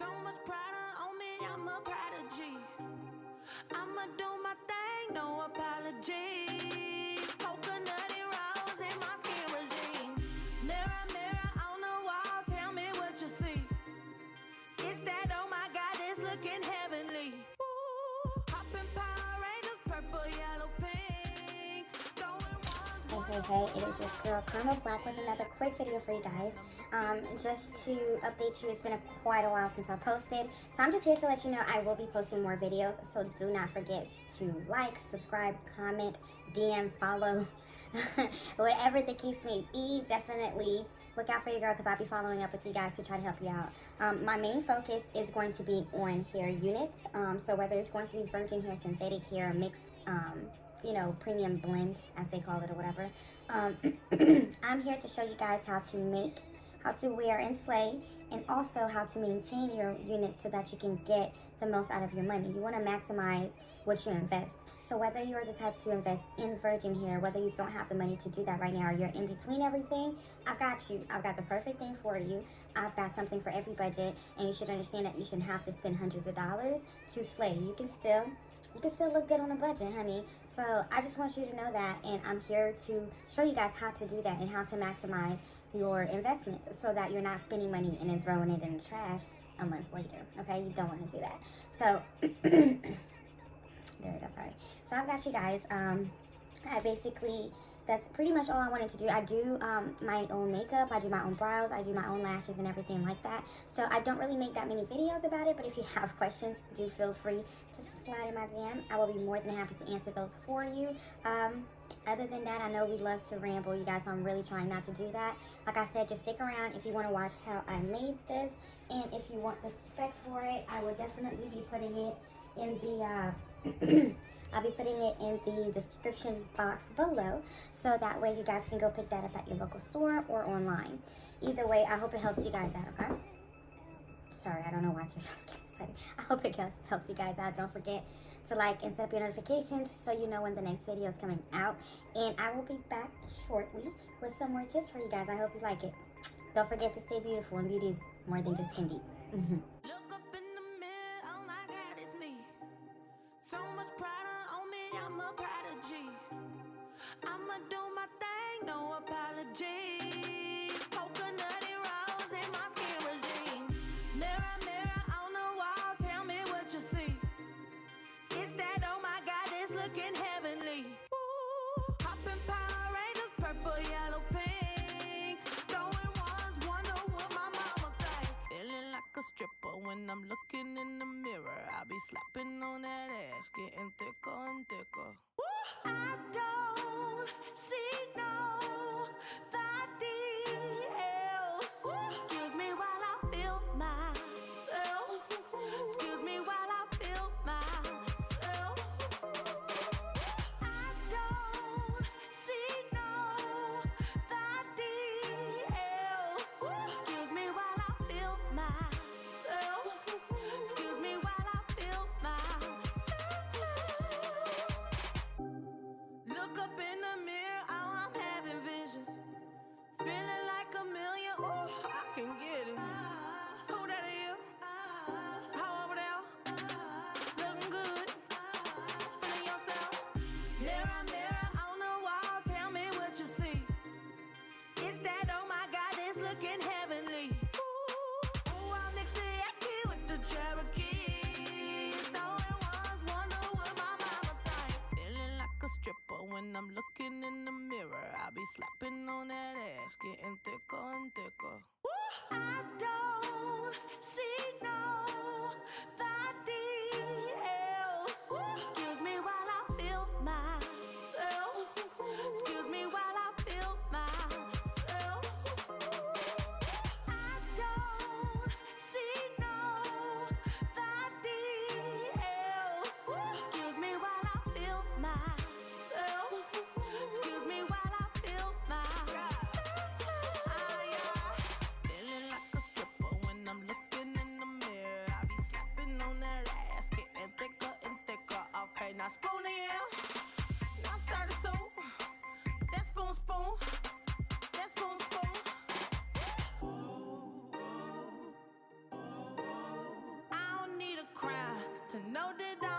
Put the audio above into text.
So much pride on me, I'm a prodigy. I'ma do my thing, no apology. Coconutty rose in my skin regime. Mirror, mirror on the wall, tell me what you see. It's that, oh my God, it's looking heavenly. Ooh, hopping Power Rangers, purple, yellow, pink. Hey, it is your girl Karma Black with another quick video for you guys. Just to update you, it's been quite a while since I posted, so I'm just here to let you know I will be posting more videos, so do not forget to like, subscribe, comment, DM, follow, whatever the case may be. Definitely look out for your girl because I'll be following up with you guys to try to help you out. My main focus is going to be on hair units, so whether it's going to be virgin hair, synthetic hair, mixed, you know, premium blend as they call it or whatever. I'm here to show you guys how to make, how to wear and slay, and also how to maintain your units so that you can get the most out of your money. You want to maximize what you invest. So whether you're the type to invest in virgin hair, whether you don't have the money to do that right now, or you're in between everything, I've got you. I've got the perfect thing for you. I've got something for every budget, and you should understand that you shouldn't have to spend hundreds of dollars to slay. You can still look good on a budget, honey. So I just want you to know that, and I'm here to show you guys how to do that and how to maximize your investments so that you're not spending money and then throwing it in the trash a month later. Okay, you don't want to do that. So there we go. Sorry. So I've got you guys. That's pretty much all I wanted to do. I do my own makeup, I do my own brows, I do my own lashes and everything like that. So I don't really make that many videos about it, but if you have questions, do feel free to slide in my DM. I will be more than happy to answer those for you. Other than that, I know we love to ramble, you guys, so I'm really trying not to do that. Like I said, just stick around if you want to watch how I made this, and if you want the specs for it, I will definitely be putting it in the I'll be putting it in the description box below, so that way you guys can go pick that up at your local store or online. Either way, I hope it helps you guys out, okay? Sorry, I don't know why tears getting excited. I hope it helps you guys out. Don't forget to like and set up your notifications so you know when the next video is coming out. And I will be back shortly with some more tips for you guys. I hope you like it. Don't forget to stay beautiful, and beauty is more than just skin deep. Look up in the mirror, oh my God, it's me. So much pride on me, I'm a prodigy. I'ma do my thing, no apology. Coconutty rose in my skin regime. Mirror, mirror on the wall, tell me what you see. It's that, oh my God, it's looking heavenly. Ooh, hopping Power Rangers, purple, yellow, pink. Throwing ones, wonder what my mama think. Feeling like a stripper when I'm looking in the mirror. I be slapping on that ass, getting thicker and thicker. I don't see nobody else. Excuse me while I feel myself. Excuse me while I feel myself. I don't see nobody else. Excuse me while I feel myself. Excuse me while I feel myself. Look up in the mirror, oh, I'm having visions. Feeling like a million, oh, I can get it. Who that is? How over there? Looking good. Feeling yourself. Mirror, mirror on the wall, tell me what you see. It's that, oh my God, it's looking heavenly. Ooh, I mixed the Yankee with the Cherokee. Throwing ones, wonder what my mama think. Feeling like a stripper when I'm looking in the mirror. I be slapping on that ass, getting thicker and thicker. I don't see nobody else. Excuse me while I feel myself. Excuse me while I feel myself. I don't see nobody else. Excuse me while I feel myself. Excuse me while I feel myself. Feeling like a stripper when I'm looking in the mirror. did